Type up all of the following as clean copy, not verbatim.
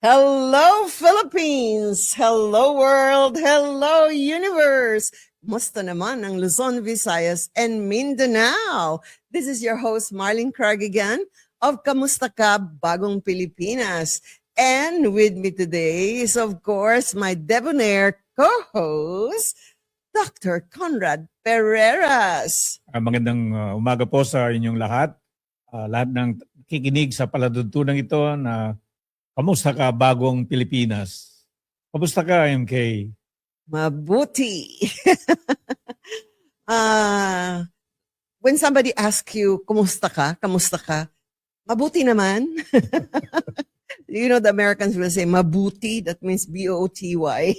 Hello, Philippines! Hello, world! Hello, universe! Musta naman ang Luzon, Visayas, and Mindanao? This is your host, Marlene Craig again of Kamusta Ka, Bagong Pilipinas. And with me today is, of course, my debonair co-host, Dr. Conrad Pereras. Magandang umaga po sa inyong lahat. Lahat ng kikinig sa paladudtunang ito na kamusta ka bagong Pilipinas? Kamusta ka, MK? Mabuti. When somebody asks you, kumusta ka? Kamusta ka? Mabuti naman. You know, the Americans will say, mabuti. That means B-O-T-Y.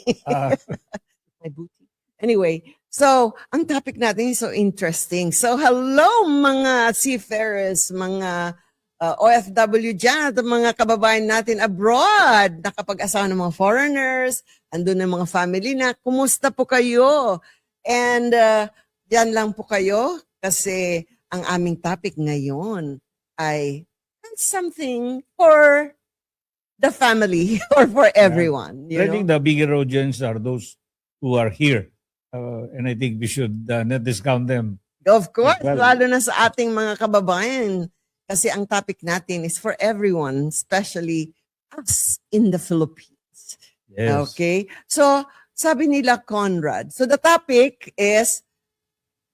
Mabuti. Anyway, so, ang topic natin is so interesting. So, hello mga seafarers, mga OFW dyan at mga kababayan natin abroad, nakapag-asawa ng mga foreigners, andun ng mga family na, kumusta po kayo? And dyan lang po kayo kasi ang aming topic ngayon ay something for the family or for everyone. I think the bigger audience are those who are here. And I think we should not discount them. Of course, Well, lalo na sa ating mga kababayan. Kasi ang topic natin is for everyone, especially us in the Philippines. Yes. Okay? So, sabi nila Conrad. So, the topic is,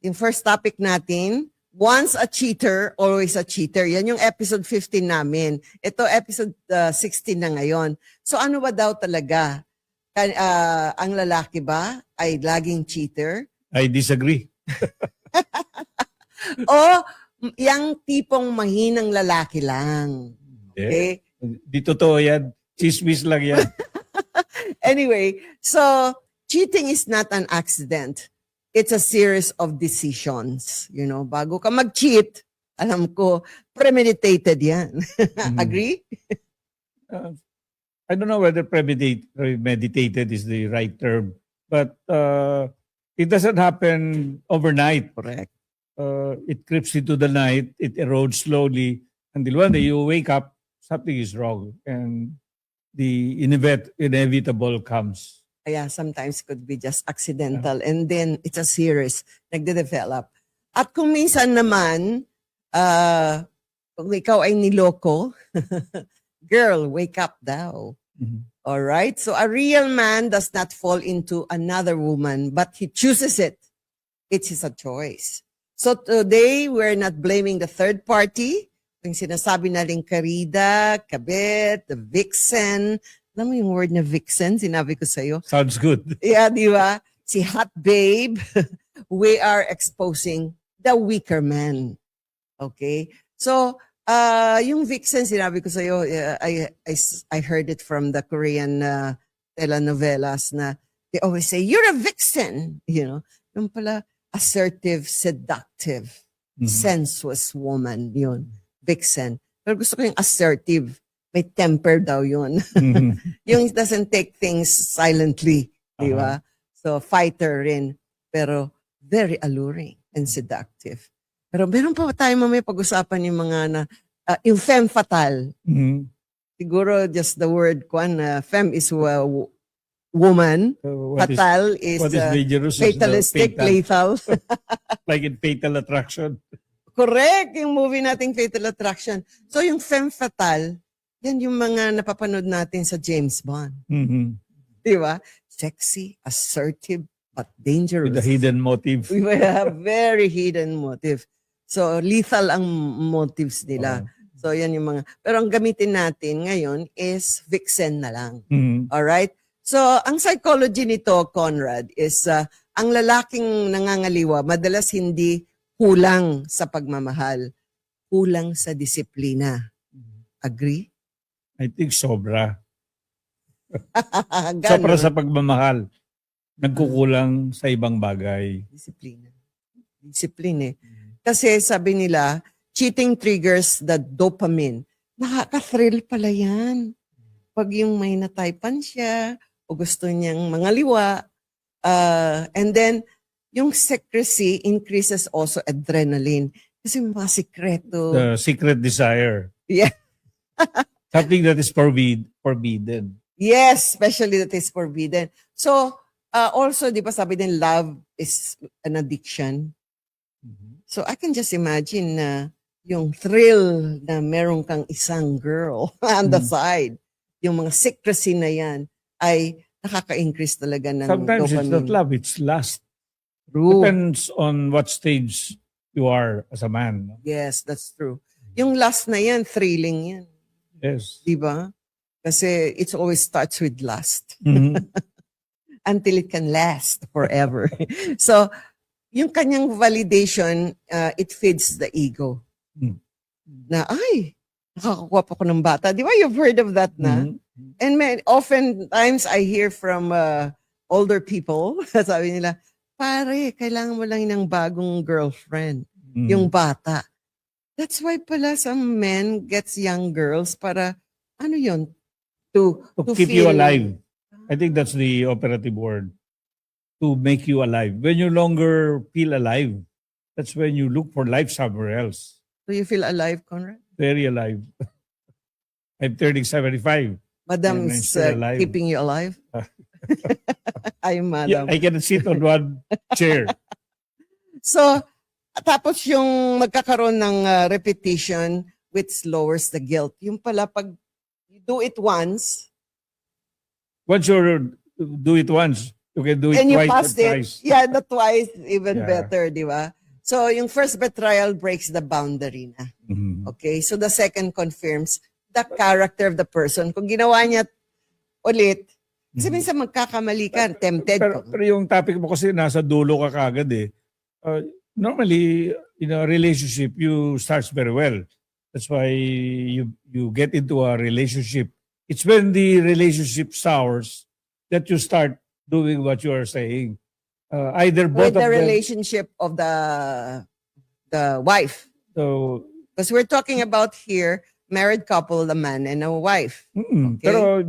yung first topic natin, once a cheater, always a cheater. Yan yung episode 15 namin. Ito, episode 16 na ngayon. So, ano ba daw talaga? Ang lalaki ba ay laging cheater? I disagree. O yung tipong mahinang lalaki lang? Okay? Di totoo yan. Chismis lang yan. Anyway, so cheating is not an accident. It's a series of decisions. You know, bago ka mag-cheat, alam ko, premeditated yan. Agree? I don't know whether premeditated is the right term, but it doesn't happen overnight. Correct. It creeps into the night, it erodes slowly, until one day you wake up, something is wrong, and the inevitable comes. Kaya sometimes could be just accidental and then it's a series, nagde-develop. At kung minsan naman, kung ikaw ay niloko, girl, wake up daw. Mhm. All right? So a real man does not fall into another woman, but he chooses it. It's his choice. So today, we're not blaming the third party. Yung sinasabi naling karida, kabit, the vixen. Alam mo yung word na vixen? Sinabi ko sa'yo. Sounds good. Yeah, di ba? Si hot babe. We are exposing the weaker man. Okay? So, yung vixen, sinabi ko sa'yo, I heard it from the Korean telenovelas na they always say, you're a vixen. You know? Yung pala, assertive, seductive, sensuous woman, yun. Vixen. Pero gusto ko yung assertive. May temper daw yun. Mhm. Yung doesn't take things silently. Di ba? So, fighter rin. Pero very alluring and seductive. Pero meron pa tayo mamaya pag-usapan yung mga na, yung femme fatale. Mhm. Siguro just the word, femme is woman. What Fatal is is dangerous is the fatalistic, fatal, lethal. like in Fatal Attraction. Correct, yung movie nating Fatal Attraction. So yung femme fatale, yan yung mga napapanood natin sa James Bond. Mhm. Di ba? Sexy, assertive, but With dangerous. the hidden motive. We have very hidden motive. So lethal ang motives nila. So yan yung mga, pero ang gamitin natin ngayon is vixen na lang. Mhm. Alright? So, ang psychology nito, Conrad, is ang lalaking nangangaliwa, madalas hindi kulang sa pagmamahal, kulang sa disiplina. Agree? I think sobra. Ganon. Sobra sa pagmamahal. Nagkukulang sa ibang bagay. Disiplina. Discipline eh. Kasi sabi nila, cheating triggers the dopamine. Nakaka-thrill pala yan. Pag yung may nataypan siya, o gusto niyang mangaliwa. And then, yung secrecy increases also adrenaline. Kasi may mga sikreto. The secret desire. Yeah. Something that is forbidden. Yes, especially that is forbidden. So, also, di ba sabi din, love is an addiction. So, I can just imagine na yung thrill na meron kang isang girl on the Mm. side, yung mga secrecy na yan, ay nakaka-increase talaga ng Sometimes it's not dopamine. love, it's lust. True. Depends on what stage you are as a man. No? Yes, that's true. Yung last na yan, thrilling yan. Yes. Di ba? Kasi it always starts with lust Mhm. until it can last forever. So, yung kanyang validation, it feeds the ego. Mm. Na, ay, nakakakuha pa ko ng bata. Di ba you've heard of that na? Mhm. And oftentimes I hear from older people, sabi nila, pare, kailangan mo lang ng bagong girlfriend, Mhm. yung bata. That's why pala some men gets young girls para, ano yun, to To keep you feel- alive. I think that's the operative word. To make you alive. When you longer feel alive, that's when you look for life somewhere else. Do you feel alive, Conrad? Very alive. I'm turning 75. Madam And I'm is still alive. keeping you alive? Ay, Yeah, madam. I can sit on one chair. So, tapos yung magkakaroon ng repetition which lowers the guilt. Yung pala pag you do it once Once you do it once, you can do it and you twice passed and it, twice. yeah, the twice even Yeah. better, di ba? So, yung first betrayal breaks the boundary na. Mhm. Okay? So, the second confirms the character of the person. Kung ginawa niya ulit, kasi minsan magkakamali ka, tempted ka. Pero yung topic mo kasi nasa dulo ka kagad eh. Normally, in a relationship, you starts very well. That's why you get into a relationship. It's when the relationship sours that you start doing what you are saying. Either both With the of them. relationship of the wife. So, Because we're talking about here, married couple, a man and a wife. Okay. Pero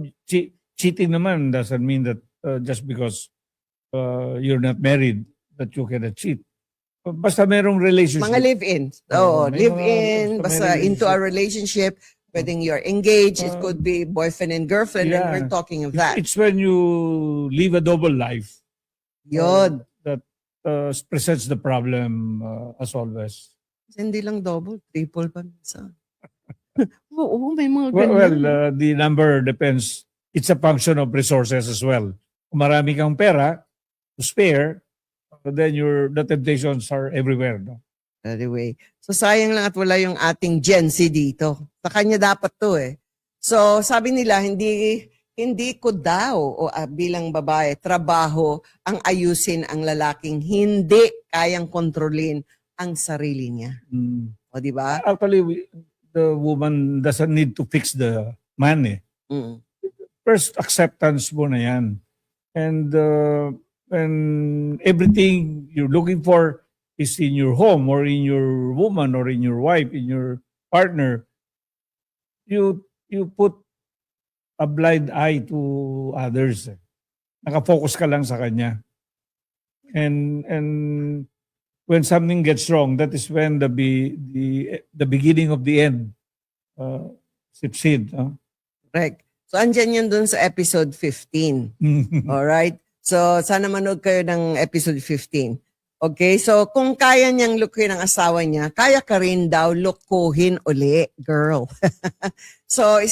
cheating naman doesn't mean that just because you're not married that you cannot cheat. Basta merong relationship. Mga live-in. Oo, Oo, may live-in, mga- basta may into a relationship, whether you're engaged, it Uh, could be boyfriend and girlfriend, and yeah. we're talking of that. It's when you live a double life Yun. that presents the problem as always. Hindi lang double, triple pa minsan. Oo, may mga Well, ganyan. the number depends. It's a function of resources as well. Kung marami kang pera to spare, then the temptations are everywhere. No? Anyway, so sayang lang at wala yung ating Gen Z dito. Sa kanya dapat to eh. So sabi nila, hindi ko daw o bilang babae, trabaho ang ayusin ang lalaking hindi kayang kontrolin ang sarili niya. Mm. O di ba? Actually, the woman doesn't need to fix the man eh. Mm. First, acceptance mo na yan. And when everything you're looking for is in your home or in your woman or in your wife, in your partner, you put a blind eye to others. Nakafocus ka lang sa kanya. And when something gets wrong, that is when the beginning of the end succeed. Correct. So andyan yun dun sa episode 15. Alright? So sana manood kayo ng episode 15. Okay? So kung kaya niyang lukuhin ang asawa niya, kaya ka rin daw lukuhin uli, girl. So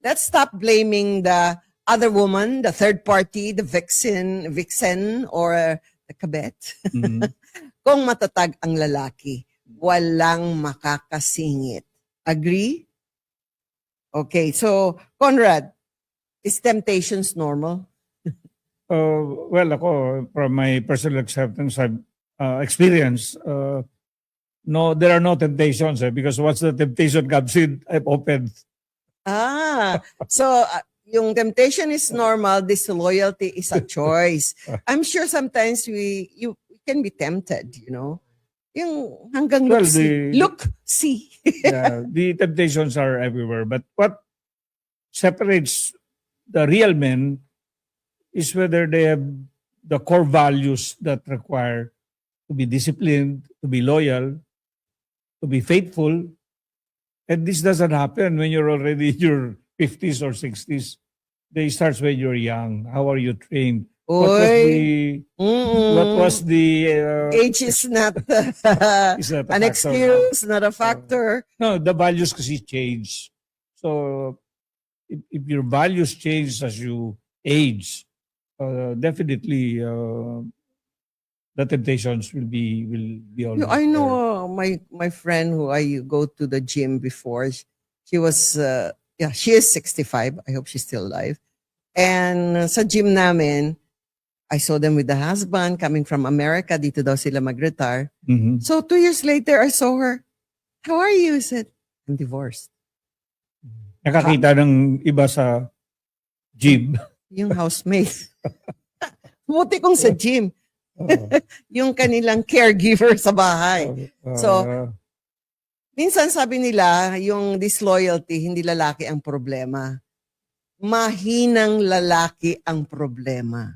let's stop blaming the other woman, the third party, the vixen or the kabet. Mm. Kung matatag ang lalaki, walang makakasingit. Agree? Okay, so Conrad, is temptations normal? Well, ako, from my personal experience, no, there are no temptations because once the temptation comes in, I'm open. So yung temptation is normal, disloyalty is a choice. I'm sure sometimes you can be tempted, you know. Yung hanggang Well, look, see. Yeah, the temptations are everywhere. But what separates the real men is whether they have the core values that require to be disciplined, to be loyal, to be faithful. And this doesn't happen when you're already in your 50s or 60s, they start when you're young. How are you trained? What was Oy. the what was the Age is not is that a an factor? excuse, not a factor. No, the values kasi change. So if your values change as you age, definitely the temptations will be always I know there. my friend who I go to the gym before. She was yeah, she is 65. I hope she's still alive. And sa gym namin, I saw them with the husband coming from America. Dito daw sila mag-retire. Mhm. So 2 years later, I saw her. How are you? I said, I'm divorced. Nakakita ng iba sa gym. Yung housemate. Buti kong sa gym. Yung kanilang caregiver sa bahay. So, minsan sabi nila, yung disloyalty, hindi lalaki ang problema. Mahinang lalaki ang problema.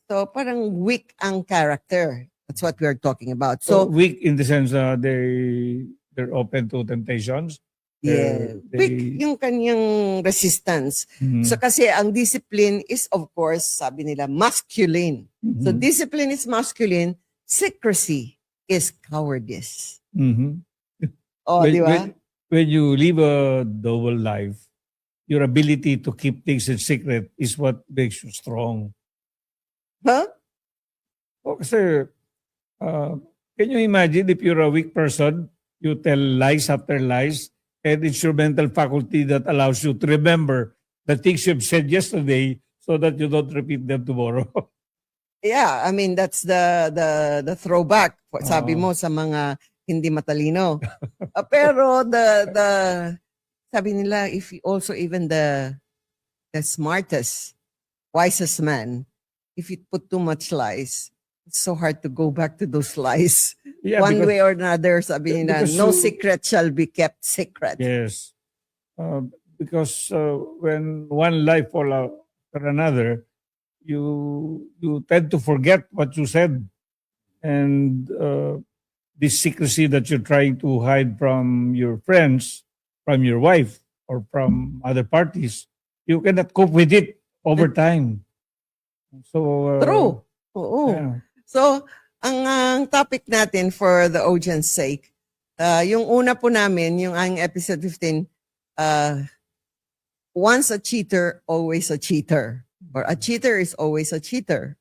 So, parang weak ang character. That's what we are talking about. so So, weak in the sense they're open to temptations. yeah, They- weak yung kanyang resistance. Mhm. So, kasi ang discipline is, of course, sabi nila, masculine. So, Mhm. discipline is masculine. Secrecy is cowardice. Mhm. Oh, di ba? When you live a double life, your ability to keep things in secret is what makes you strong. Huh? O kasi, can you imagine if you're a weak person, you tell lies after lies, and it's your mental faculty that allows you to remember the things you've said yesterday so that you don't repeat them tomorrow. Yeah, I mean, that's the throwback. Sabi Oo. mo sa mga hindi matalino. Pero the sabi nila, if you also even the smartest, wisest man, if you put too much lies, it's so hard to go back to those lies. Yeah, One because- way or another, sabi nila, because no you- secret shall be kept secret. Yes. Because when one lie fall out after another, you tend to forget what you said. And this secrecy that you're trying to hide from your friends, from your wife, or from other parties, you cannot cope with it over time. So, True. Oo. yeah. So, ang topic natin for the audience sake, yung una po namin, yung ang episode 15, once a cheater, always a cheater. Or a cheater is always a cheater.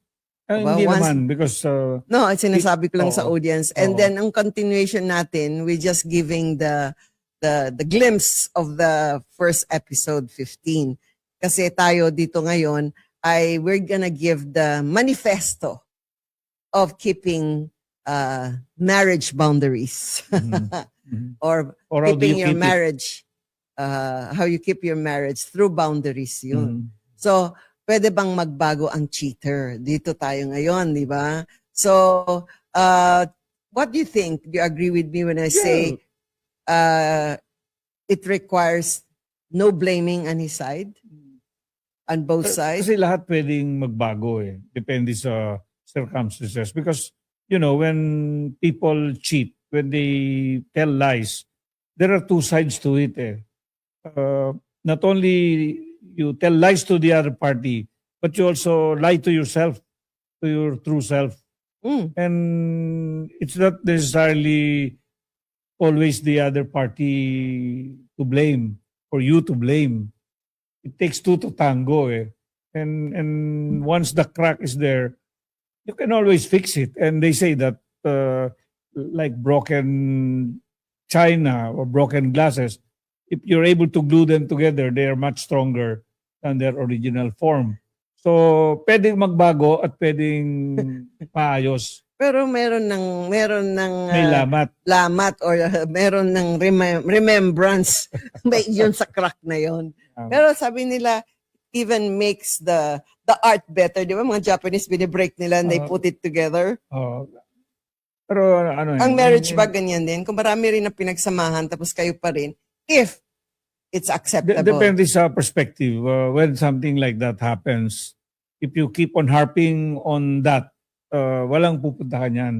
Diba? Hindi Once- naman because No, sinasabi ko lang sa Oo. audience. And Oo. then, ang continuation natin, we just giving the glimpse of the first episode 15. Kasi tayo dito ngayon, we're gonna give the manifesto of keeping marriage boundaries. Mhm. Or or how do keeping you your keep it? marriage, how you keep your marriage through boundaries yun. Mhm. So, pwede bang magbago ang cheater? Dito tayo ngayon, di ba? So, what do you think? Do you agree with me when I say it requires no blaming on his side? On both sides? Kasi lahat pwedeng magbago eh. Depende sa circumstances. Because, when people cheat, when they tell lies, there are two sides to it eh. Not only you tell lies to the other party, but you also lie to yourself, to your true self. Mm. And it's not necessarily always the other party to blame or you to blame. It takes two to tango eh. And once the crack is there, you can always fix it. And they say that like broken china or broken glasses, if you're able to glue them together, they are much stronger than their original form. So, pwedeng magbago at pwedeng maayos. Pero meron ng May lamat. lamat or meron ng remembrance may yun sa crack na yun. Pero sabi nila, even makes the art better. Di ba mga Japanese, binibreak nila and they put it together. Pero ano Ang marriage ba ganyan din? Kung marami rin na pinagsamahan tapos kayo pa rin, if it's acceptable. Depende sa perspective. When something like that happens, if you keep on harping on that, walang pupuntahan yan.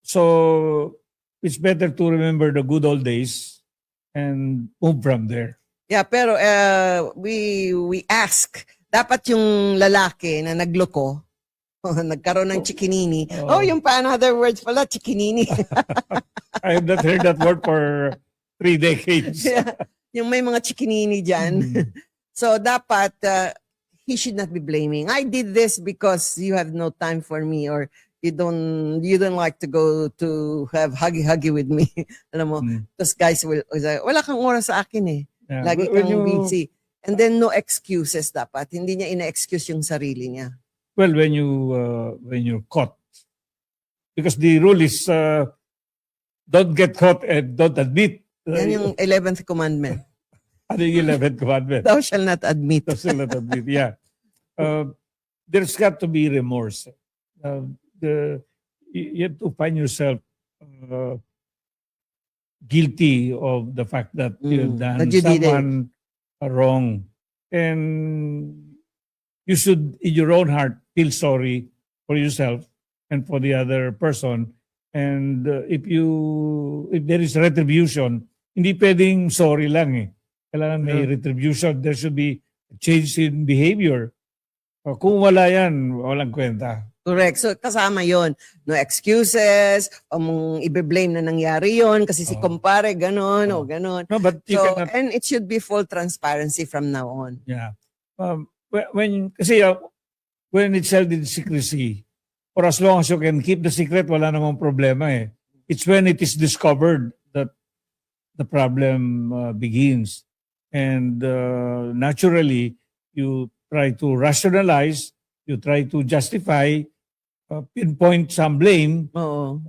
So, it's better to remember the good old days and move from there. Yeah, pero we ask, dapat yung lalaki na nagloko, nagkaroon ng chikinini. Oh. Oh, yung pa another words pala, chikinini. I have not heard that word for 3 decades. Yeah, yung may mga chikinini dyan. Mm. So dapat he should not be blaming. I did this because you have no time for me, or you don't like to go to have huggy with me. Alam mo, Mm. those guys will say, wala kang oras sa akin eh. Yeah. Lagi When kang busy. And then no excuses dapat. Hindi niya ina-excuse yung sarili niya. Well, when you're caught, because the rule is don't get caught and don't admit. Yan yung 11th commandment. Ano yung 11th commandment? Thou shall not admit. That's still not admit. Yeah. There's got to be remorse. You have to find yourself guilty of the fact that you've done that you did it. someone wrong. And you should, in your own heart, feel sorry for yourself and for the other person. And if there is retribution, hindi pwedeng sorry lang eh. Kailangan may retribution. There should be a change in behavior. Kung wala yan, walang kwenta. Correct. So kasama yon. No excuses, o mong ibe-blame na nangyari yon kasi si kumpare ganon o ganon. No, but you So, cannot, and it should be full transparency from now on. yeah. When it's held in secrecy, for as long as you can keep the secret, wala namang problema eh. It's when it is discovered that the problem begins. And naturally, you try to rationalize, you try to justify, pinpoint some blame, Oo.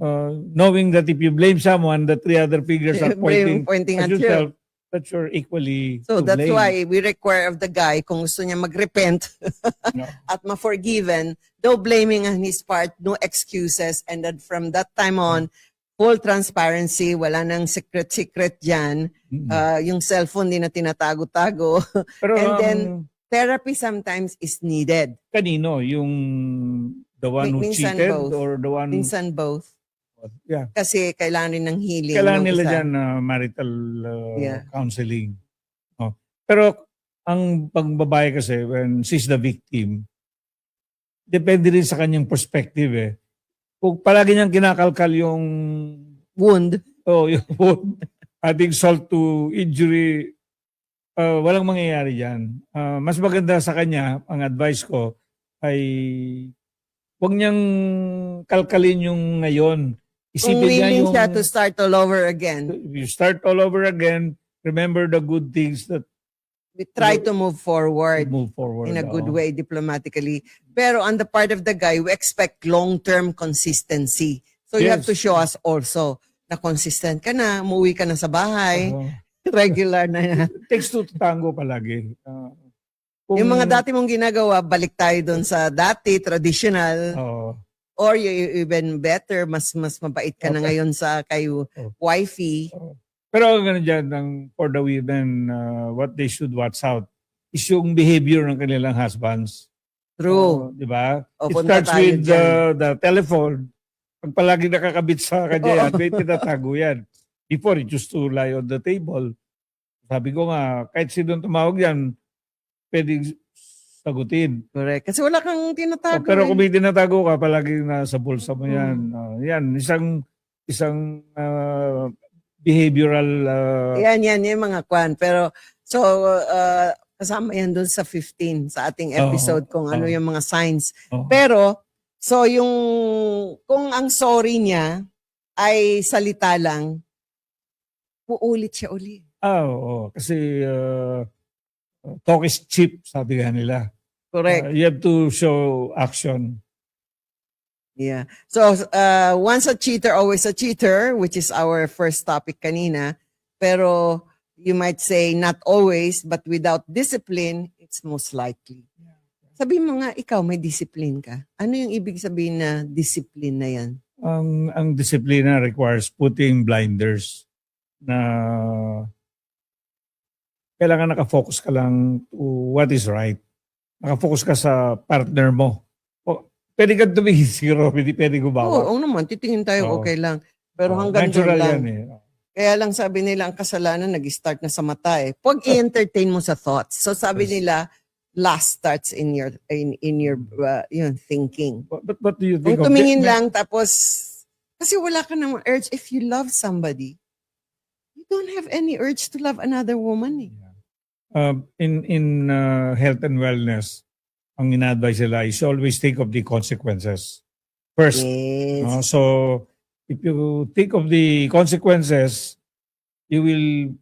knowing that if you blame someone, the 3 other figures are Pointing at at you. yourself, that you're equally So to that's blame. why we require of the guy, kung gusto niya mag-repent No. at ma-forgiven, no blaming on his part, no excuses, and then from that time on, full transparency, wala nang secret dyan. Yung cellphone di na tinatago-tago. Pero and then, ang therapy sometimes is needed. kanino? Yung the one who Minsan cheated both. or the one... Minsan both. Yeah. Kasi kailangan rin ng healing. Kailangan ng nila isa. dyan marital Yeah. counseling. Oh. Pero ang pagbabae kasi, when she's the victim, depende rin sa kanyang perspective eh. Kung palagi niyang kinakalkal yung Wound. yung adding salt to injury, walang mangyayari dyan. Mas maganda sa kanya, ang advice ko, ay huwag niyang kalkalin yung ngayon. Kung Isipin niya willing yung, siya to start all over again, you start all over again, remember the good things that we try to move forward move forward. in a good Oo. way diplomatically. Pero on the part of the guy, we expect long-term consistency. So you have Yes. to show us also na consistent ka na, umuwi ka na sa bahay, Oo. regular na yan. It takes two to tango palagi. Kung- Yung mga dati mong ginagawa, balik tayo doon sa dati, traditional. Oo. Or even better, mas mabait ka na Okay. ngayon sa kay wifey. Pero ang ganun dyan, for the women, what they should watch out is yung behavior ng kanilang husbands. True. Di ba? O, It punta starts tayo with dyan. the telephone. Pag palagi nakakabit sa kanya yan, Oo. may tinatago yan. Before, it used to lie on the table. Sabi ko nga, kahit sino tumawag yan, pwedeng sagutin. Correct. Kasi wala kang tinatago. Pero eh. kung may tinatago ka, palagi nasa bulsa mo yan. Yan, isang behavioral... Yan, yung mga kwan. Pero, so, kasama yan doon sa 15, sa ating episode, kung ano yung mga signs. oh. Pero, so kung ang sorry niya ay salita lang, uulit siya uli. Oo. Kasi talk is cheap, sabi nga nila. Correct. You have to show action. Yeah. So, once a cheater, always a cheater, which is our first topic kanina. Pero, you might say, not always, but without discipline, it's most likely. Sabi mo nga, ikaw may discipline ka. Ano yung ibig sabihin na discipline na yan? Ang disiplina requires putting blinders na kailangan nakafocus ka lang to what is right. Nakafocus ka sa partner mo. Pwede ka tumingin siguro, pwede Oo, gumawa. naman, titingin tayo, Oo. okay lang. Pero hanggang doon natural lang. yan eh. Kaya lang sabi nila, ang kasalanan nag-start na sa mata eh. Huwag i-entertain mo sa thoughts. So sabi Yes. nila, last starts in your yun, thinking. What do you think Kung of tumingin men- lang tapos, kasi wala ka namang urge. If you love somebody, you don't have any urge to love another woman eh. in health and wellness, ang ina-advise nila is always think of the consequences first. No? Yes. So, if you think of the consequences, you will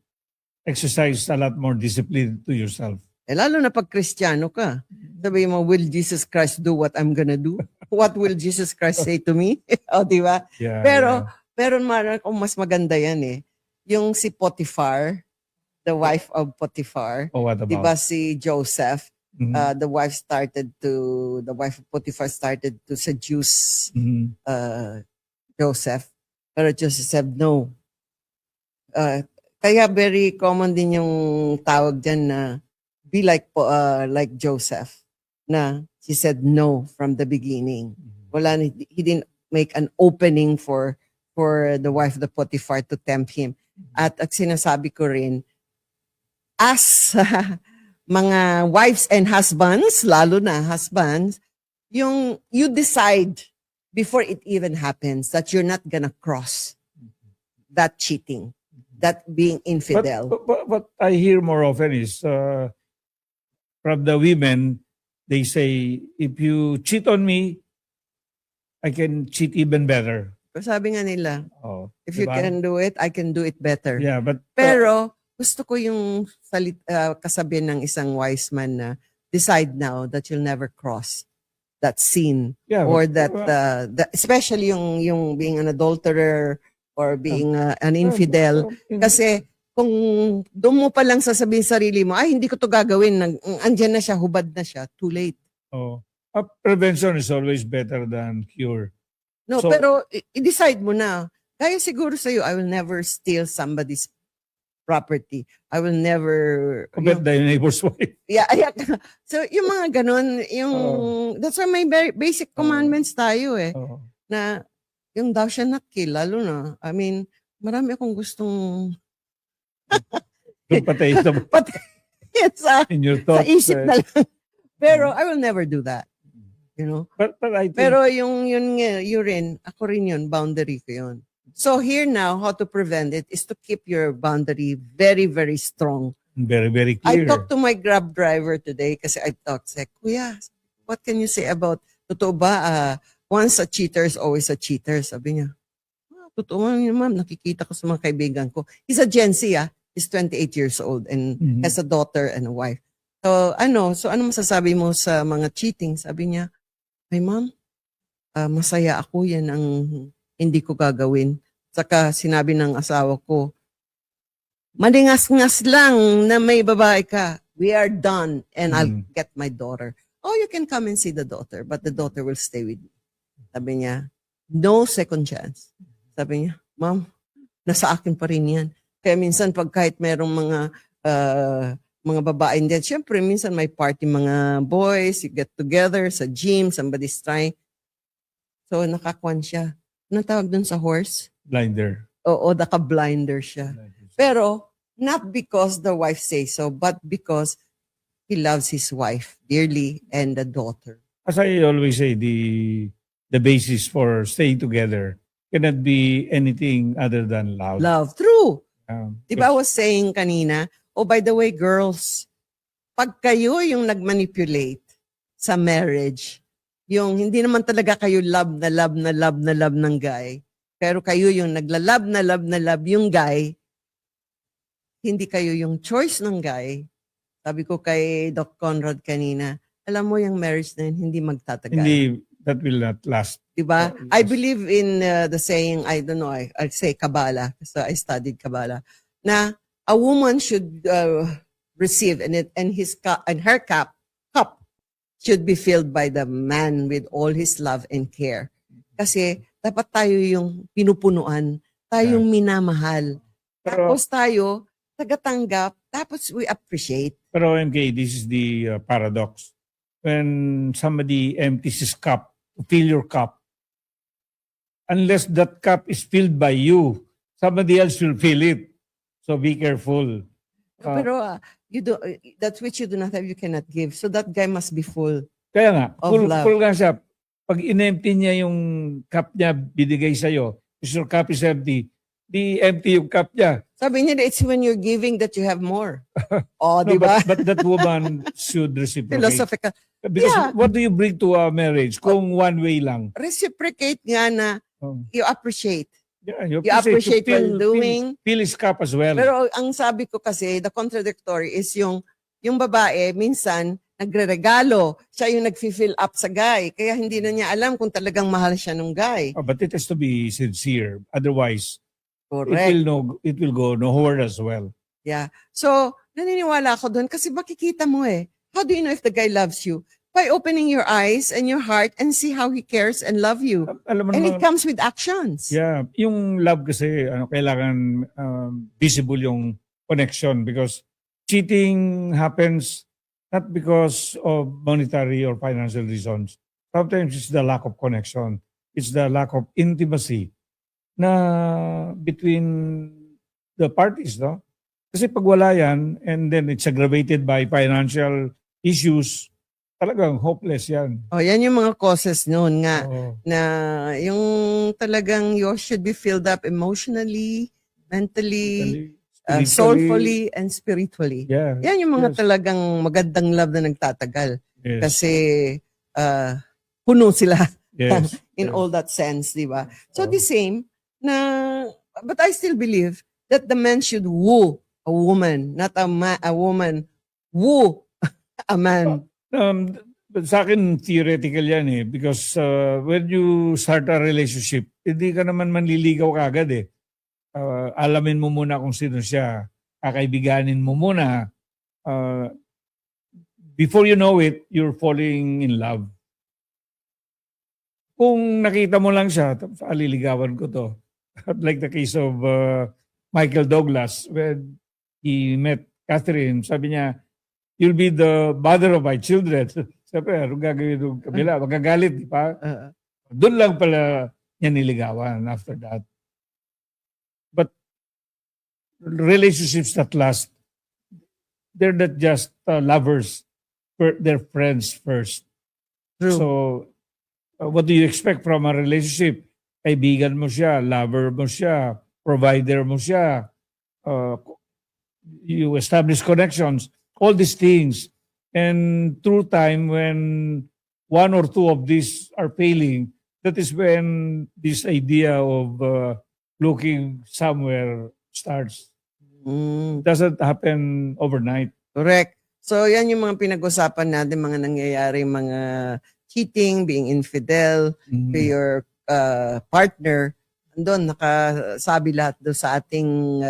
exercise a lot more discipline to yourself. Eh, lalo na pag Kristiyano ka. Sabi mo, will Jesus Christ do what I'm gonna do? What will Jesus Christ say to me? O, di ba? Yeah, Pero, yeah. pero kung mas maganda yan eh. Yung si Potiphar, the wife of Potiphar, Oh, what di ba about? si Joseph, Mhm. the wife of Potiphar started to seduce Mhm. Joseph. Pero Joseph said no. Kaya very common din yung tawag dyan na be like Joseph, na he said no from the beginning. He didn't make an opening for the wife of the Potiphar to tempt him. At sinasabi ko rin, as mga wives and husbands, lalo na husbands, you decide before it even happens that you're not gonna cross that cheating, that being infidel. But what I hear more often is from the women, they say, if you cheat on me, I can cheat even better. Sabi nga nila, Oh, if you diba? can do it, I can do it better. Yeah, but Pero gusto ko yung kasabihan ng isang wise man na decide now that you'll never cross that sin, yeah, or but- especially yung being an adulterer or being an infidel. Kasi kung doon mo pa lang sasabihin sarili mo, ay hindi ko to gagawin, andyan na siya, hubad na siya, too late. Oh, prevention is always better than cure. No, So- pero i-decide mo na. Kaya siguro sa'yo, I will never steal somebody's property. I will never... Compared to the neighbor's wife. Yeah. So, yung mga ganun, that's why may very basic commandments tayo eh. Oh. Na yung thou shalt not kill, lalo na. I mean, marami akong gustong Doon patay sa sa in your thoughts. isip na lang. Pero I will never do that. You know? But I think, Pero yun rin, ako rin yun, boundary ko yun. So here now, how to prevent it is to keep your boundary very, very strong. very, very I clear. talked to my Grab driver today kasi said, Kuya, what can you say about, totoo ba, once a cheater is always a cheater? Sabi niya, totoo yun, ma'am, nakikita ko sa mga kaibigan ko. He's a Gen Z, he's 28 years old and Mhm. has a daughter and a wife. So ano masasabi mo sa mga cheating? Sabi niya, ay ma'am, masaya ako, yan ang hindi ko gagawin. Saka sinabi ng asawa ko, maningas-ngas lang na may babae ka. We are done and I'll get my daughter. Oh, you can come and see the daughter, but the daughter will stay with me. Sabi niya, no second chance. Sabi niya, ma'am, nasa akin pa rin yan. Kaya minsan pag kahit merong mga babae din, syempre minsan may party mga boys, you get together sa gym, somebody's trying. So nakakuan siya. Anong tawag dun sa horse? Blinder. Oo, naka-blinder siya. Pero not because the wife says so, but because he loves his wife dearly and the daughter. As I always say, the basis for staying together cannot be anything other than love. Love. True. Diba I Because- was saying kanina, oh by the way girls, pag kayo yung nagmanipulate sa marriage, yung hindi naman talaga kayo love ng guy, pero kayo yung naglalab na love yung guy, hindi kayo yung choice ng guy. Sabi ko kay Doc Conrad kanina, alam mo yung marriage na yun, hindi magtatagal. Hindi, that will not last. Diba? Oh, I yes. believe in the saying, I don't know, I say Kabbalah, so I studied Kabbalah, na a woman should receive and her cup should be filled by the man with all his love and care. Kasi dapat tayo yung pinupunuan, tayo yung minamahal. Pero- Tapos tayo, tagatanggap, tapos we appreciate. Pero MK, this is the paradox. When somebody empties his cup to fill your cup, unless that cup is filled by you, somebody else will feel it. So be careful. Pero you do that which you do not have, you cannot give. So that guy must be full. Kaya nga, Of love. full nga siya. Pag in-empty niya yung cup niya, binigay sa'yo, if your cup is empty, di empty yung cup niya. Sabi niya, it's when you're giving that you have more. Oh, No, di ba? but that woman should reciprocate. Philosophical. Because Yeah. what do you bring to a marriage kung one way lang? Reciprocate nga na Oh. you appreciate. Yeah, You appreciate while doing. Feel his cup as well. Pero ang sabi ko kasi, the contradictory is yung babae, minsan, nagre-regalo. Siya yung nag-fill up sa guy. Kaya hindi na niya alam kung talagang mahal siya nung guy. But it has to be sincere. Otherwise, Correct. it will go nowhere as well. Yeah. So, naniniwala ako doon kasi makikita mo eh. How do you know if the guy loves you? By opening your eyes and your heart and see how he cares and love you. Alam mo And naman, it comes with actions. yeah, yung love kasi kailangan visible yung connection because cheating happens not because of monetary or financial reasons. Sometimes it's the lack of connection. It's the lack of intimacy na between the parties, no? Kasi pag wala yan, and then it's aggravated by financial issues, talagang hopeless yan. Oh, yan yung mga causes noon nga. Oo. Na yung talagang you should be filled up emotionally, mentally, Spiritually. soulfully, and spiritually. Yeah. Yan yung mga Yes. talagang magandang love na nagtatagal. Yes. Kasi puno sila Yes. in Yes. all that sense, di ba? So Oh. the same na, but I still believe that the man should woo a woman, not a woman woo a man. But sa akin, theoretical yan eh. Because when you start a relationship, hindi ka naman manliligaw kagad eh. Alamin mo muna kung sino siya. Kakaibiganin mo muna. Before you know it, you're falling in love. Kung nakita mo lang siya, tapos aliligawan ko to. Like the case of Michael Douglas, when he met Catherine, sabi niya, you'll be the mother of my children. Sabi, ano gagawin ng kabila? Magagalit, di ba? Doon lang pala niya niligawan after that. But relationships that last, they're not just lovers. They're friends first. True. So, what do you expect from a relationship? Kaibigan mo siya, lover mo siya, provider mo siya, you establish connections, all these things. And through time, when one or two of these are failing, that is when this idea of looking somewhere starts. It doesn't happen overnight. Correct. So yan yung mga pinag-usapan natin, mga nangyayari, mga cheating, being infidel to your partner. Andun, nakasabi lahat doon sa ating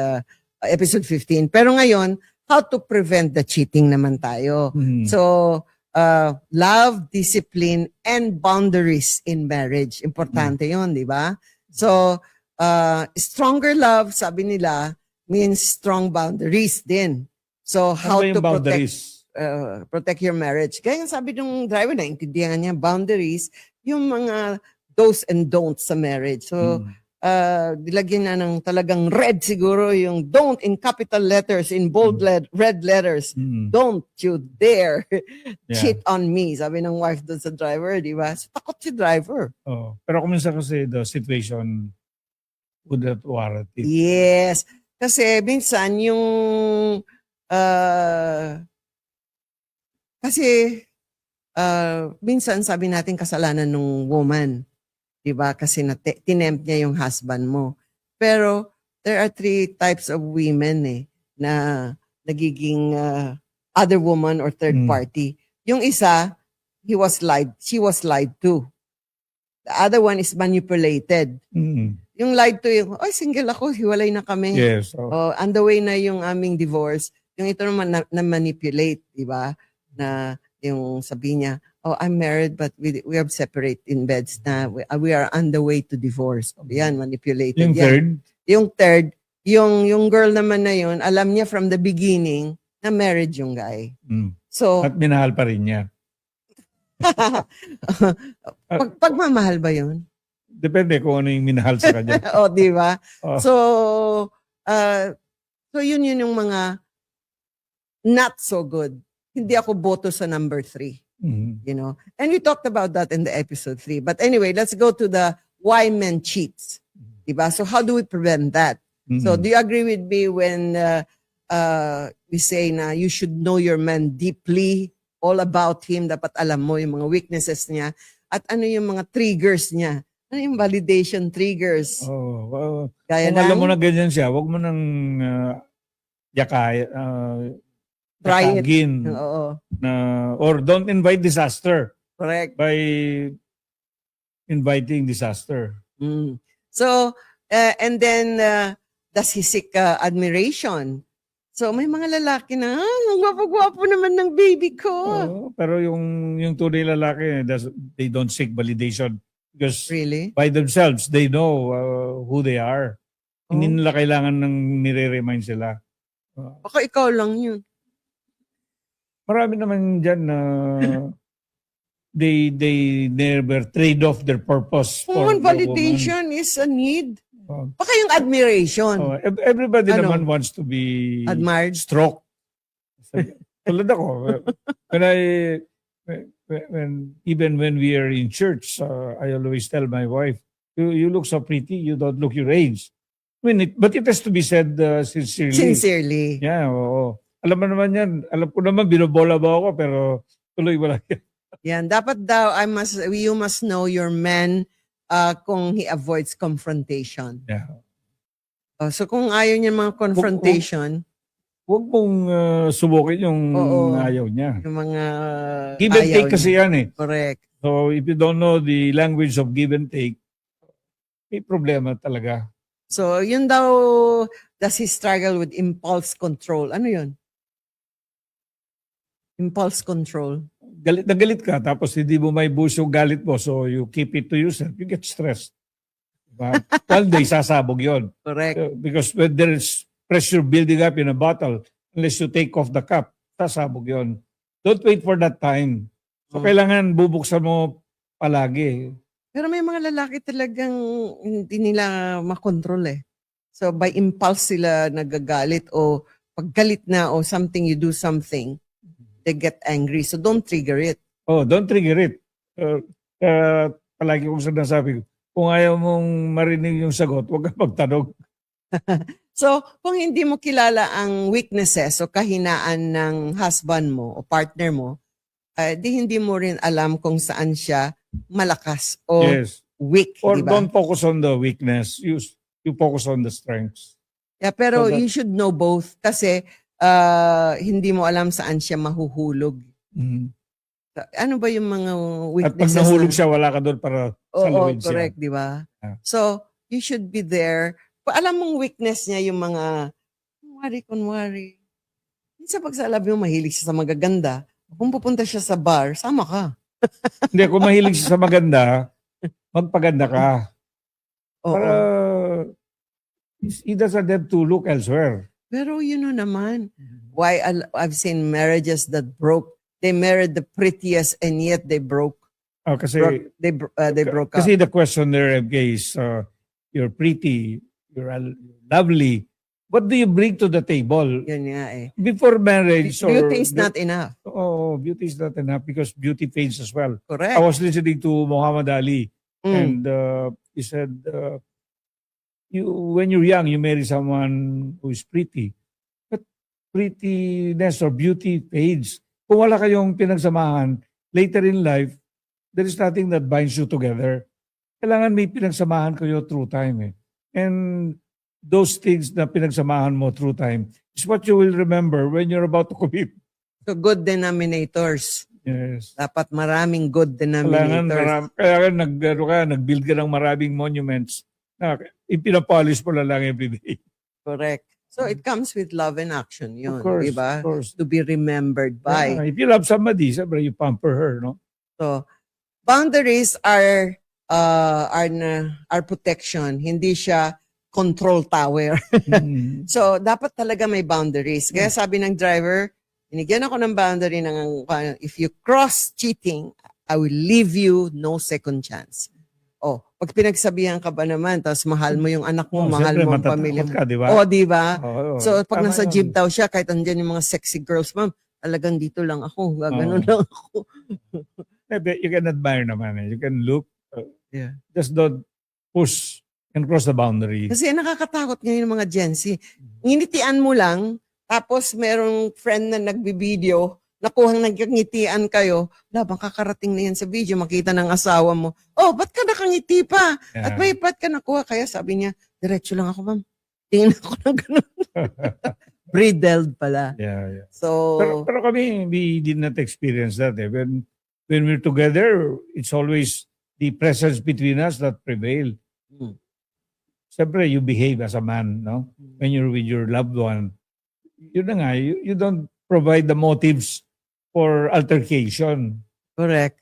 episode 15. Pero ngayon, how to prevent the cheating naman tayo. So, love, discipline, and boundaries in marriage. Importante yun, di ba? So, stronger love, sabi nila, means strong boundaries din. So, how Ano ba yung to boundaries? protect your marriage. Kaya yung sabi ng driver, naintindihan niya, boundaries, yung mga do's and don'ts sa marriage. So, dilagyan na ng talagang red siguro, yung don't in capital letters, in bold red letters. Don't you dare cheat on me. Sabi ng wife doon sa driver, di ba? So, takot si driver. Oh. Pero kung minsan kasi the situation would not warrant it. Yes. Kasi minsan yung minsan sabi natin kasalanan ng woman. 'Di ba? Kasi tinempt niya yung husband mo. Pero there are 3 types of women na nagiging other woman or third party. Yung isa, she was lied to. The other one is manipulated. Yung lied to yung, single ako, hiwalay na kami. Yes. On the way na yung aming divorce. Yung ito naman na-manipulate, di ba? Na yung sabi niya, I'm married but we have separate in beds na. We are on the way to divorce. Yan, manipulated. Yung yan. third? Yung third, yung girl naman na yun, alam niya from the beginning na married yung guy. So, At minahal pa rin niya. pagmamahal ba yun? Depende kung ano yung minahal sa kanya. O, di ba? Oh. So yun yung mga not so good. Hindi ako boto sa number 3. Mhm. You know, and we talked about that in the episode 3. But anyway, let's go to the why men cheats. Diba? So how do we prevent that? So Mhm. do you agree with me when we say na you should know your man deeply, all about him, dapat alam mo yung mga weaknesses niya, at ano yung mga triggers niya? Ano yung validation triggers? Oh, well, Gaya kung alam mo ng na ganyan siya, wag mo nang try it. yakagin Oo, na, or don't invite disaster correct. by inviting disaster. Mm. So, and then, does he seek admiration? So, may mga lalaki na, ang gwapo-gwapo naman ng baby ko. Oh, pero yung tunay lalaki, they don't seek validation because Really? by themselves, they know who they are. Hindi Oh. nila kailangan ng nire-remind sila. Baka ikaw lang yun. Marami naman dyan na they never trade off their purpose for Kung the validation is a need. woman. Baka yung admiration. Everybody Ano? naman wants to be Admired. stroked. Tulad ako, even when we are in church, I always tell my wife, you look so pretty, you don't look your age. But it has to be said sincerely. Sincerely. Yeah, oo. Alam mo naman yan. Alam ko naman, binobola ba ako, pero tuloy wala yan. Yan. Dapat daw, you must know your man kung he avoids confrontation. Yeah. So kung ayaw niya mga confrontation, Huwag mong subukin yung Oo. ayaw niya. yung mga Give and ayaw take kasi niya. yan eh. Correct. So if you don't know the language of give and take, may problema talaga. So yun daw, does he struggle with impulse control? Ano yun? Impulse control. Galit na galit ka, tapos hindi mo may buhos yung galit mo, so you keep it to yourself, you get stressed. Diba? One day, sasabog yun. Correct. Because when there's pressure building up in a bottle, unless you take off the cup, sasabog yun. Don't wait for that time. So kailangan bubuksan mo palagi. Pero may mga lalaki talagang hindi nila makontrol eh. So by impulse sila nagagalit o paggalit na o something, you do something, they get angry. So don't trigger it. Oh, don't trigger it. Palagi kong sinasabi, kung ayaw mong marinig yung sagot, huwag kang magtanong. So kung hindi mo kilala ang weaknesses o kahinaan ng husband mo o partner mo, di hindi mo rin alam kung saan siya malakas o Yes. weak. Or Diba? don't focus on the weakness. You focus on the strengths. Yeah, pero So that- you should know both kasi hindi mo alam saan siya mahuhulog. Mhm. Ano ba yung mga At pag weaknesses nahulog na- siya, wala ka doon para Oo, saluhin siya. correct, di ba? Yeah. So, you should be there. Alam mong weakness niya yung mga kunwari. Minsan pag sa love mo, mahilig siya sa magaganda. Kung pupunta siya sa bar, sama ka. Hindi, kung mahilig siya sa maganda, magpaganda ka. Oo. Para he doesn't have to look elsewhere. Pero yun know naman, why I've seen marriages that broke. They married the prettiest and yet they broke. Kasi They broke up. kasi the question there, MK, is you're pretty, you're lovely. What do you bring to the table? Yun nga eh. Before marriage Beauty is not enough. Oh, beauty is not enough because beauty fades as well. Correct. I was listening to Muhammad Ali Mm. and he said, when you're young, you marry someone who is pretty. But prettiness or beauty fades. Kung wala kayong pinagsamahan, later in life, there is nothing that binds you together. Kailangan may pinagsamahan kayo through time. And those things na pinagsamahan mo through time is what you will remember when you're about to commit. So good denominators. Yes. Dapat maraming good Kailangan, denominators. nag-build ka ng maraming monuments na ipinapolish mo lang everyday. Correct. So it comes with love and action yun. Of course, Diba? of course. To be remembered by. If you love somebody, siyempre you pamper her, no? So boundaries are our protection. Hindi siya control tower. Mm. So dapat talaga may boundaries. Kaya sabi ng driver, binigyan ako ng boundary ng if you cross cheating, I will leave you no second chance. Oh, pag pinagsabihan ka ba naman, tapos mahal mo yung anak mo, mahal Siyempre, mo ang matatakot pamilya mo. ka, di ba? Oh, di ba? Oo, So, pag tama nasa yun. gym daw siya, kahit andyan yung mga sexy girls, ma'am, talagang dito lang ako, gaganon Oo. lang ako. You can admire naman. You can look. Yeah. Just don't push and cross the boundary. Kasi nakakatakot ngayon ng mga Gen Z. Nginitian mo lang, tapos merong friend na nagbibideo, nakuhang nagngitian kayo, labang kakarating na yan sa video, makita ng asawa mo, oh, ba't ka nakangiti pa? At Yeah. ba't ka nakuha? Kaya sabi niya, diretso lang ako, ma'am. Tingin ako na gano'n. Bridled pala. Yeah. So, Pero kami, we did not experience that. Eh. When we're together, it's always the presence between us that prevail. mm, Siyempre, you behave as a man, no? When you're with your loved one. Yun na nga, you don't provide the motives for altercation. correct.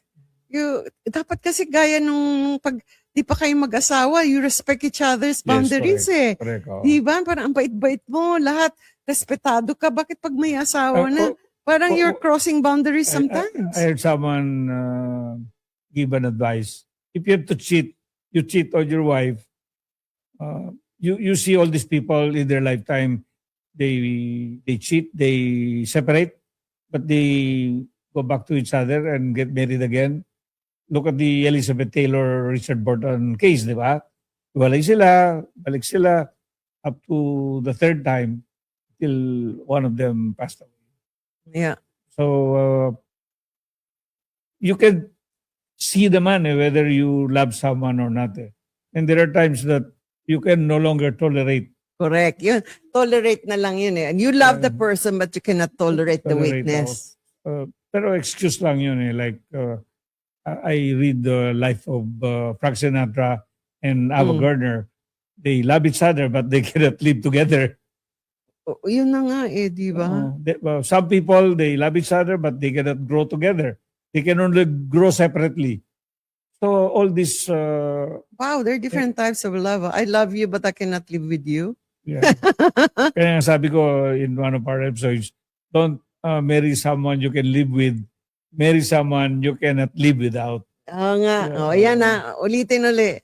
Dapat kasi gaya nung pag di pa kayo mag-asawa, you respect each other's boundaries Correct. Oh. Di ba? Parang ang bait-bait mo, lahat respetado ka. Bakit pag may asawa na? Parang you're crossing boundaries sometimes. I heard someone give an advice. If you have to cheat, you cheat on your wife. You see all these people in their lifetime, they cheat, they separate, but they go back to each other and get married again. Look at the Elizabeth Taylor, Richard Burton case, di ba? Walay sila, balik sila up to the third time till one of them passed away. Yeah. So you can see the man whether you love someone or not. And there are times that you can no longer tolerate. Correct. Yun. Tolerate na lang yun And you love the person but you cannot tolerate the Tolerate, weakness. Pero excuse lang yun Like I read the life of Frank Sinatra and Ava Gardner. They love each other but they cannot live together. Yun na nga di ba? Some people, they love each other but they cannot grow together. They can only grow separately. So all this... wow, there are different types of love. I love you but I cannot live with you. Yeah. Kaya nga sabi ko in one of our episodes, don't marry someone you can live with. Marry someone you cannot live without. Oo nga. Yan na. Ulitin ulit.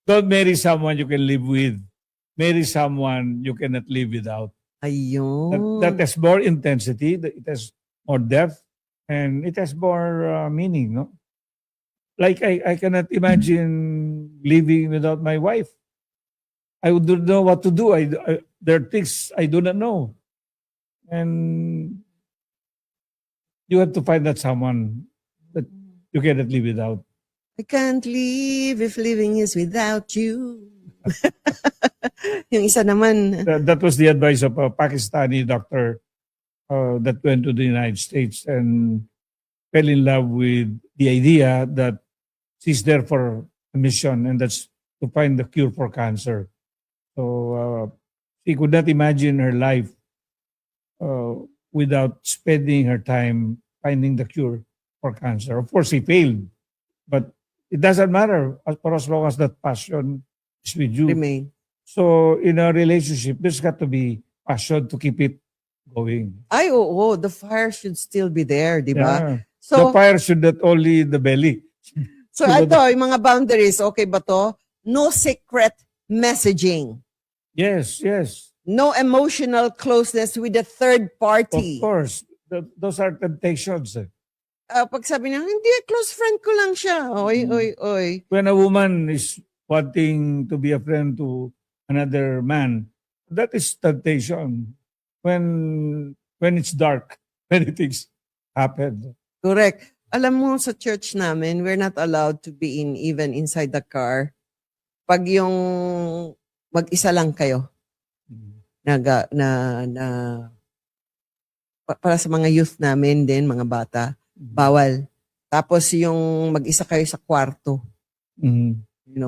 Don't marry someone you can live with. Marry someone you cannot live without. Ayun. That has more intensity, it has more depth, and it has more meaning, no? Like I cannot imagine living without my wife. I would not know what to do. There are things I do not know. And you have to find that someone that you cannot live without. I can't live if living is without you. Yung isa naman. That was the advice of a Pakistani doctor that went to the United States and fell in love with the idea that she's there for a mission, and that's to find the cure for cancer. So she could not imagine her life without spending her time finding the cure for cancer. Of course, he failed, but it doesn't matter for as long as that passion is with you. Remain. So in a relationship, there's got to be passion to keep it going. Ay, oo. The fire should still be there, di ba? Yeah. The So, fire should not only in the belly. so ito, yung mga boundaries, okay ba to? No secret messaging. Yes. No emotional closeness with a third Of party. course. Those are temptations. Pag sabi niya, hindi, close friend ko lang siya. Oy. When a woman is wanting to be a friend to another man, that is temptation. When it's dark, many things happen. Correct. Alam mo, sa church namin, we're not allowed to be even inside the car. Pag yung mag-isa lang kayo, para sa mga youth namin din, mga bata, bawal. Tapos yung mag-isa kayo sa kwarto,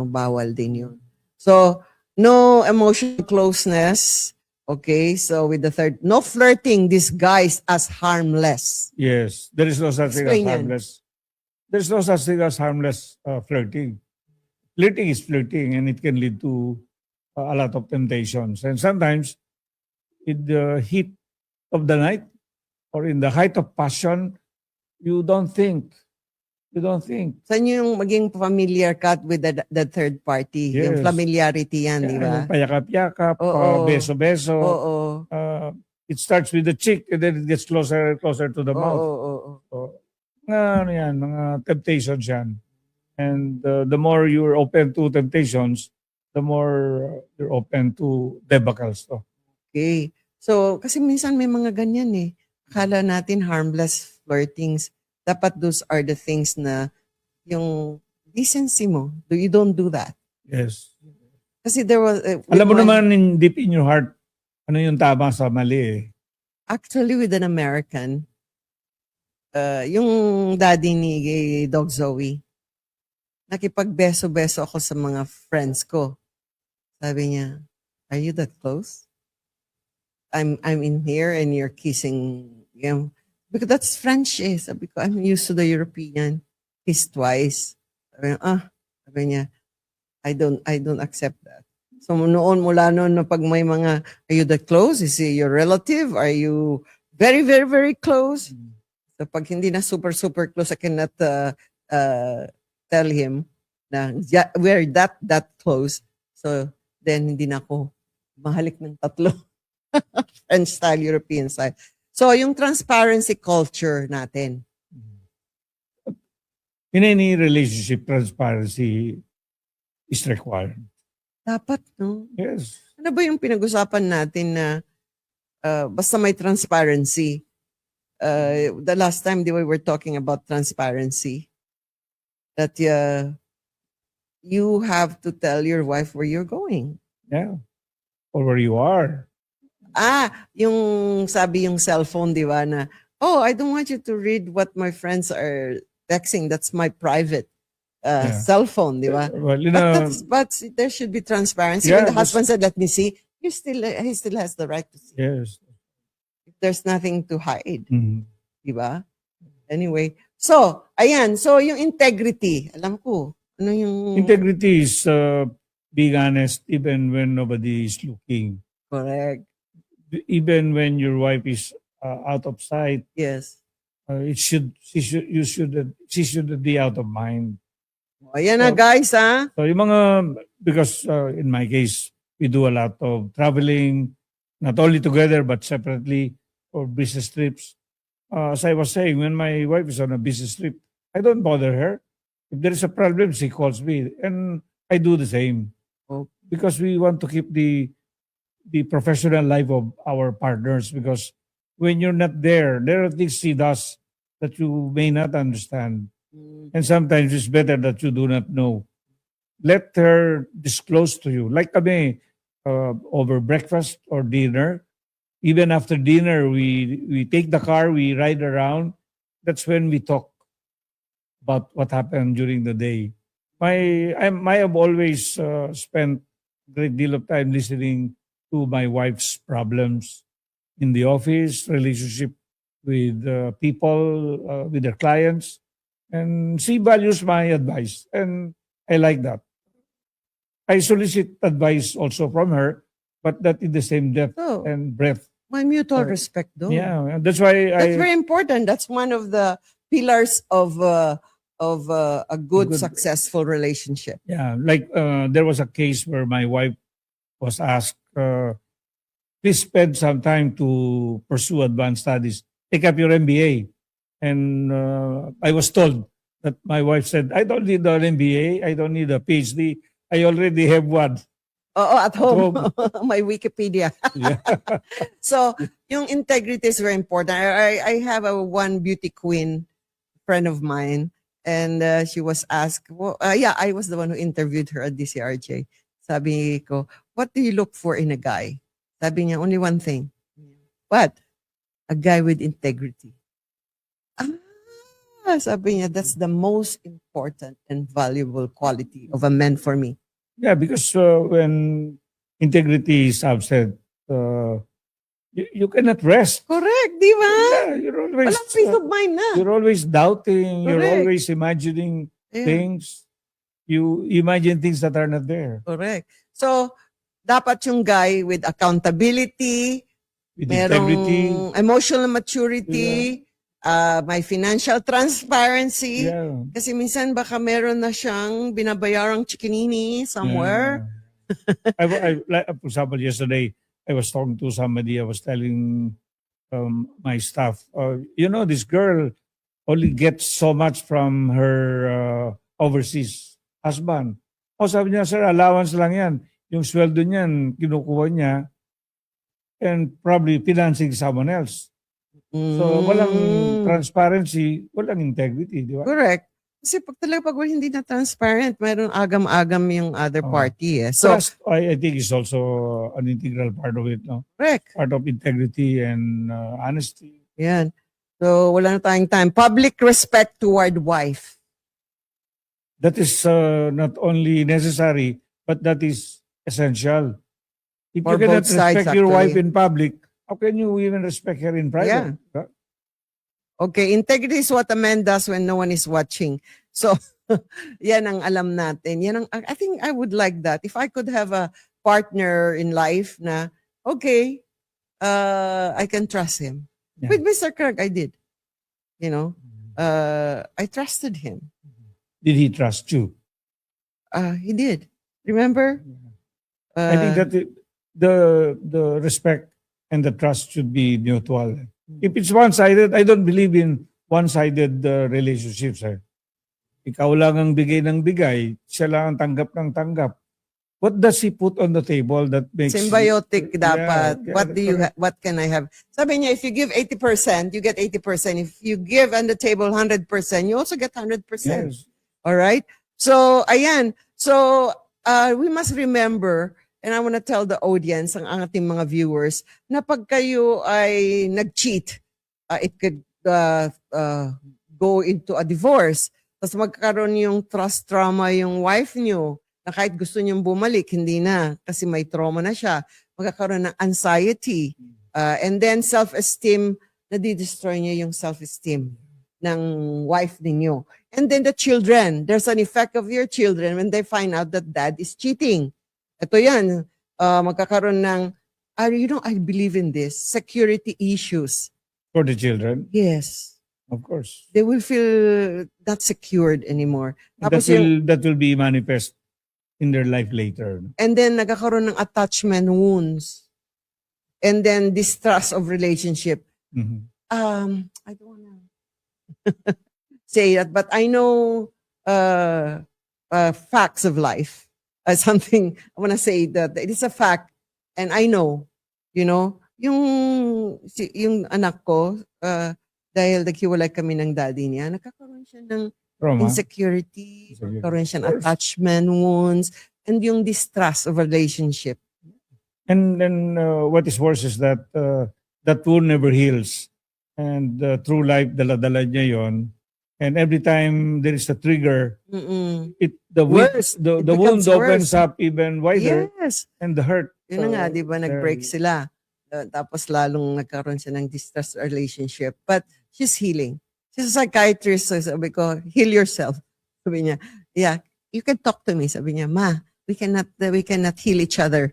bawal din yun. So, no emotional closeness. Okay, so with the third, no flirting disguised as harmless. Yes, there is no such thing as Explain yan. harmless. There's no such thing as harmless flirting. Flirting is flirting, and it can lead to a lot of temptations. And sometimes, in the heat of the night or in the height of passion, you don't think You don't think. Saan yung maging familiar ka with the third party? Yung Yes. familiarity yan, di ba? Yung payakap-yakap, Oo. beso-beso. Oo. It starts with the cheek and then it gets closer and closer to the Oo, mouth. oo. So, mga temptations yan. And the more you're open to temptations, the more you're open to debacles. So, Okay. So, kasi minsan may mga ganyan eh. Akala natin harmless flirtings. Dapat those are the things na yung decency mo. You don't do that. yes. Kasi there was... Alam mo naman deep in your heart, ano yung tama sa mali eh. Actually, with an American, yung daddy ni Dog Zoe, nakipagbeso-beso ako sa mga friends ko. Sabi niya, are you that close? I'm in here and you're kissing him. Because that's French eh. Sabi ko, I'm used to the European. Kiss twice. Sabi niya, I don't accept that. So mula noon na pag may mga, are you that close? Is he your relative? Are you very, very, very close? So pag hindi na super, super close, I cannot tell him na we're that close. So then hindi na ako mahalik ng tatlo. French style, European style. So yung transparency culture natin. In any relationship, transparency is required. Dapat, no? Yes. Ano ba yung pinag-usapan natin na basta may transparency? The last time we were talking about transparency, that you have to tell your wife where you're going. Yeah. Or where you are. Yung sabi yung cellphone, di ba, na, I don't want you to read what my friends are texting. That's my private cell phone, di ba? Well, But there should be transparency. Yeah, When the husband said, let me see, he still has the right to see. yes. There's nothing to hide. Mhm. Di ba? Anyway. So, ayan. So, yung integrity. Alam ko. Ano yung... Integrity is being honest even when nobody is looking. Correct. Even when your wife is out of sight, Yes. she should be out of mind. Ayan na, guys, ha? So yung mga, because in my case, we do a lot of traveling, not only together but separately for business trips. As I was saying, when my wife is on a business trip, I don't bother her. If there is a problem, she calls me, and I do the same. Oh. Because we want to keep the professional life of our partners, because when you're not there are things she does that you may not understand. And sometimes it's better that you do not know. Let her disclose to you. Like kami, over breakfast or dinner, even after dinner, we take the car, we ride around. That's when we talk about what happened during the day. I have always spent a great deal of time listening to my wife's problems in the office, relationship with people, with their clients. And she values my advice. And I like that. I solicit advice also from her, but not in the same depth So, and breadth. may mutual So, respect doon. Yeah, and that's why That's very important. That's one of the pillars of a good, Good. successful relationship. Yeah, like there was a case where my wife was asked, please spend some time to pursue advanced studies. Take up your MBA. And I was told that my wife said, I don't need an MBA. I don't need a PhD. I already have one. Oo, at home. home. My Wikipedia. Yeah. So, yung integrity is very important. I have one beauty queen friend of mine, and she was asked, I was the one who interviewed her at DCRJ. Sabi ko, what do you look for in a guy? Sabi niya, only one thing. What? A guy with integrity. Sabi niya, that's the most important and valuable quality of a man for me. Yeah, because when integrity is absent, you cannot rest. Correct, di ba? Yeah, you're always Walang peace of mind na. you're always doubting. You're Correct. always imagining Yeah, things. You imagine things that are not there. correct. So, dapat yung guy with accountability, With integrity. merong emotional maturity, May financial transparency. Yeah. Kasi minsan baka meron na siyang binabayarang chikinini somewhere. For example, yesterday, I was talking to somebody, I was telling my staff, this girl only gets so much from her overseas husband. O sabi niya, sir, allowance lang yan. Yung sweldo niyan, kinukuha niya and probably financing someone else. So, walang transparency, walang integrity, di ba? Correct. Kasi pag hindi na transparent, mayroon agam-agam yung other Oo. party eh. So, Trust, I think, is also an integral part of it, no? correct. Part of integrity and honesty. Yan. So, wala na tayong time. Public respect toward wife. That is not only necessary, but that is essential. If For you cannot both sides, respect your wife actually. in public, how can you even respect her in private? Huh? Okay, integrity is what a man does when no one is watching. So, yan ang alam natin. I think I would like that. If I could have a partner in life na, okay, I can trust him. Yeah. With Mr. Kirk, I did. I trusted him. Did he trust you? He did. Remember? I think that the respect and the trust should be mutual. If it's one-sided, I don't believe in one-sided relationships. Ikaw lang ang bigay ng bigay, siya lang ang tanggap ng tanggap. What does he put on the table that makes symbiotic Yeah, dapat. yeah, What can I have? Sabi niya, if you give 80%, you get 80%. If you give on the table 100%, you also get 100%. Yes. All right? So, ayan. So, we must remember, and I want to tell the audience, ang ating mga viewers, na pag kayo ay nag-cheat, it could go into a divorce. Tapos magkaroon yung trust trauma yung wife nyo, na kahit gusto niyong bumalik, hindi na, kasi may trauma na siya. Magkakaroon ng anxiety. And then self-esteem, nadi-destroy niya yung self-esteem ng wife ninyo. And then the children, there's an effect of your children when they find out that dad is cheating. Ito yan, magkakaroon ng, I believe in this, security issues. For the children, Yes. of course. They will feel not secured anymore. Tapos That will be manifest in their life later. and then nagkakaroon ng attachment wounds. And then distrust of relationship. Mhm. I don't wanna say that, but I know facts of life. Something I wanna say that it is a fact, and I know, yung anak ko, dahil naghiwalay kami ng daddy niya, nagkakaroon siya ng Trauma. insecurity, Insecurity. nagkakaroon siya ng Of course. attachment wounds, and yung distrust of relationship. And then what is worse is that that wound never heals. And through life, dala-dala niya yon. And every time there is a trigger, Mm-mm. the Worse. the It wound becomes opens worse. up even wider, Yes. and the hurt. Yun na nga, di ba, nag-break there- sila. Tapos lalong nagkaroon siya ng distrust relationship. But she's healing. She's a psychiatrist. So sabi ko, heal yourself. Sabi niya, yeah, you can talk to me. Sabi niya, ma, we cannot heal each other.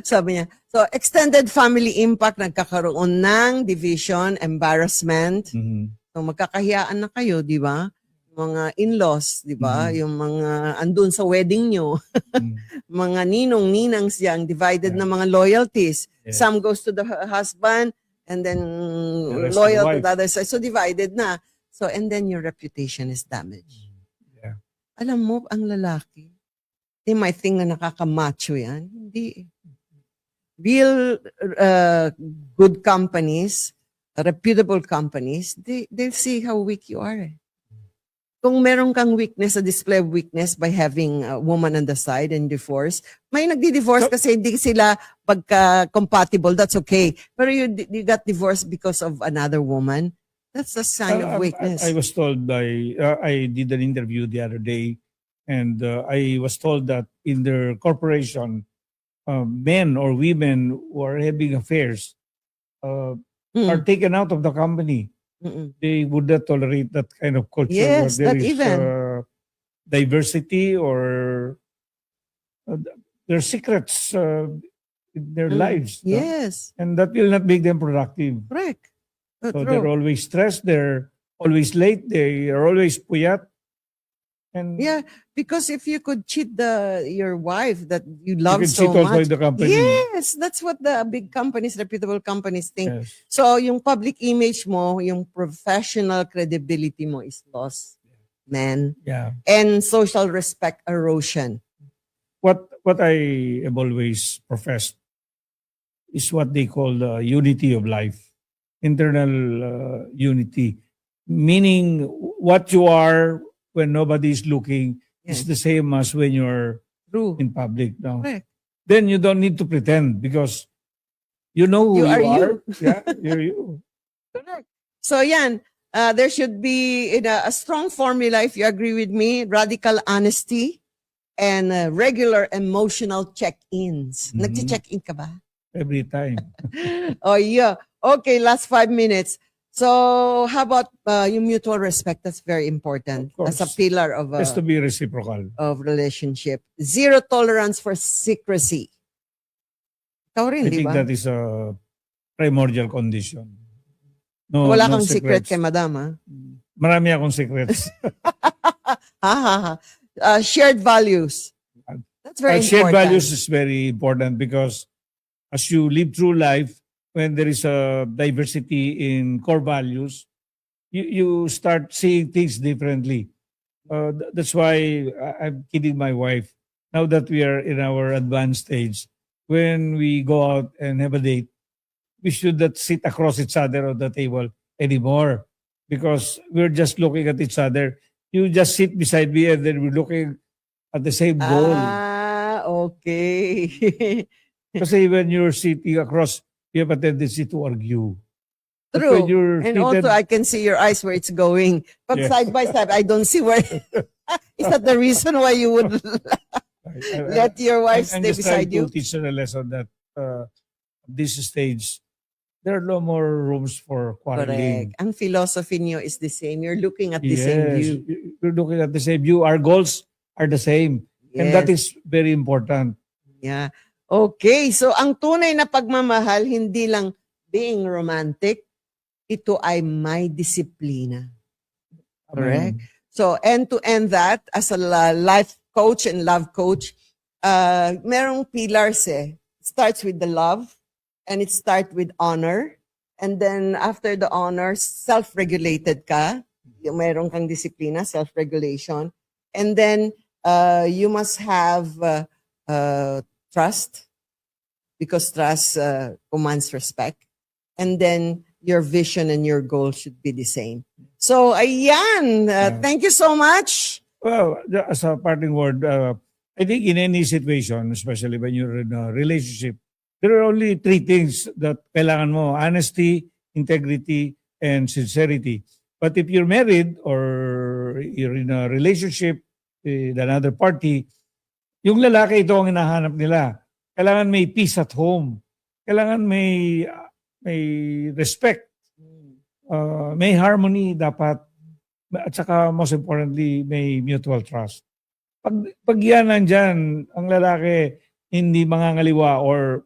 Sabi niya. So, extended family impact, nagkakaroon ng division, embarrassment. Mhm. So, magkakahiyaan na kayo, di ba? Mga in-laws, di ba? Mhm. Yung mga andun sa wedding nyo. Mhm. Mga ninong-ninangs yang divided Yeah. na mga loyalties. Yes. Some goes to the husband and then The rest to loyal the to wife. the other side. So divided na. So and then your reputation is damaged. Yeah. Alam mo, ang lalaki, they might think na nakakamacho yan. Hindi. Real good companies, reputable companies, they'll see how weak you are. Kung meron kang weakness, a display of weakness by having a woman on the side and divorce, may nagdi-divorce So- kasi hindi sila pagka-compatible, that's okay. Pero you got divorced because of another woman, that's a sign of weakness. I was told I did an interview the other day, and I was told that in their corporation, men or women who are having affairs are taken out of the company. Mm-mm. They would not tolerate that kind of culture Yes, where there not is even. diversity or their secrets in their lives. No? Yes, And that will not make them productive. correct. Oh, So they're true. always stressed, they're always late, they are always puyat. And Yeah, because if you could cheat your wife that you you love can so cheat also much, in the company. yes, that's what the big companies, reputable companies think. Yes. So yung public image mo, yung professional credibility mo is lost, man. Yeah. And social respect erosion. What I have always professed is what they call the unity of life, internal unity, meaning what you are when nobody is looking is Yes. the same as when you're True. in public. No, Correct. then you don't need to pretend because you know who You you are are. you. Yeah, you're you. Correct. So yan, there should be a strong formula, if you agree with me, radical honesty and regular emotional check-ins. Mhm. Nagche-check-in ka ba? Every time. Oh, yeah. Okay, last 5 minutes. So, how about yung mutual respect? That's very important Of as a course. pillar of Has to be reciprocal. relationship. Zero tolerance for secrecy. Ikaw rin, I di think ba? that is a primordial condition. No, Wala no kang secret secrets. kay madam, ha? Marami akong secrets. Ha, ha, ha. Shared values. That's very Shared important. values is very important because as you live through life, when there is a diversity in core values, you start seeing things differently. That's why I'm kidding my wife. Now that we are in our advanced stage, when we go out and have a date, we should not sit across each other on the table anymore because we're just looking at each other. You just sit beside me and then we're looking at the same goal. Ah, okay. Kasi when you're sitting across, you have a tendency to argue. But True. when you're And seated, also, I can see your eyes where it's going. But Yes. side by side, I don't see where. Is that the reason why you would let your wife I'm stay just trying beside you? to teach her a lesson that this stage, there are no more rooms for quarreling. Correct. Ang philosophy niyo is the same. You're looking at the same Yes, view. you're looking at the same view. Our goals are the same. And that Yes. is very important. Yeah. Okay. So, ang tunay na pagmamahal, hindi lang being romantic, ito ay may disiplina. Correct. Amen. So, end to end that, as a life coach and love coach, merong pillars eh. It starts with the love, and it starts with honor. And then after the honor, self-regulated ka. Yung meron kang disiplina, self-regulation. And then you must have trust, because trust commands respect. And then your vision and your goal should be the same. So, ayan. Thank you so much. Well, as a parting word, I think in any situation, especially when you're in a relationship, there are only three things that kailangan mo: honesty, integrity, and sincerity. But if you're married or you're in a relationship with another party, yung lalaki, ito ang hinahanap nila. Kailangan may peace at home. Kailangan may respect. May harmony dapat. At saka most importantly, may mutual trust. Pag yan nandyan, ang lalaki hindi mangangaliwa or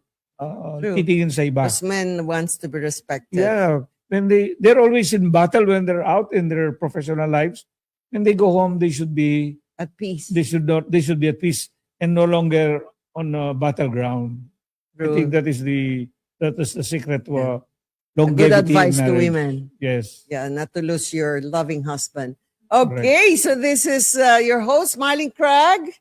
True. titingin sa iba. Because men wants to be respected. Yeah. When they're always in battle when they're out in their professional lives. When they go home, they should be At peace. they should be at peace and no longer on a battleground. I True. think that is the secret to Yeah. longevity Good advice in to marriage. women. Yes. Yeah, not to lose your loving husband. Okay, so this is your host, Marlene Craig.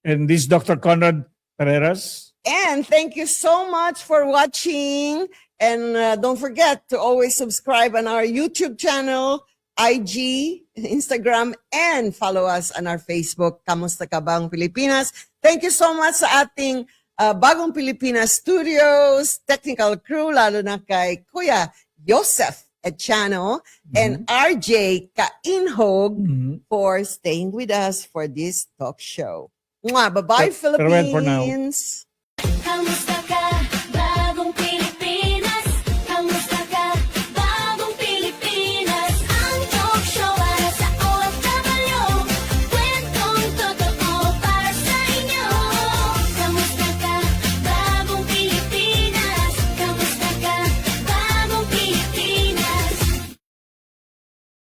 And this is Dr. Conrad Carreras. And thank you so much for watching. And don't forget to always subscribe on our YouTube channel, IG, Instagram, and follow us on our Facebook, Kamusta Ka Bang Pilipinas. Thank you so much sa ating Bagong Pilipinas Studios, technical crew, lalo na kay Kuya Joseph Echano and RJ Kainhog for staying with us for this talk show. Mwah! Bye-bye, Farewell for now. Philippines! Kamusta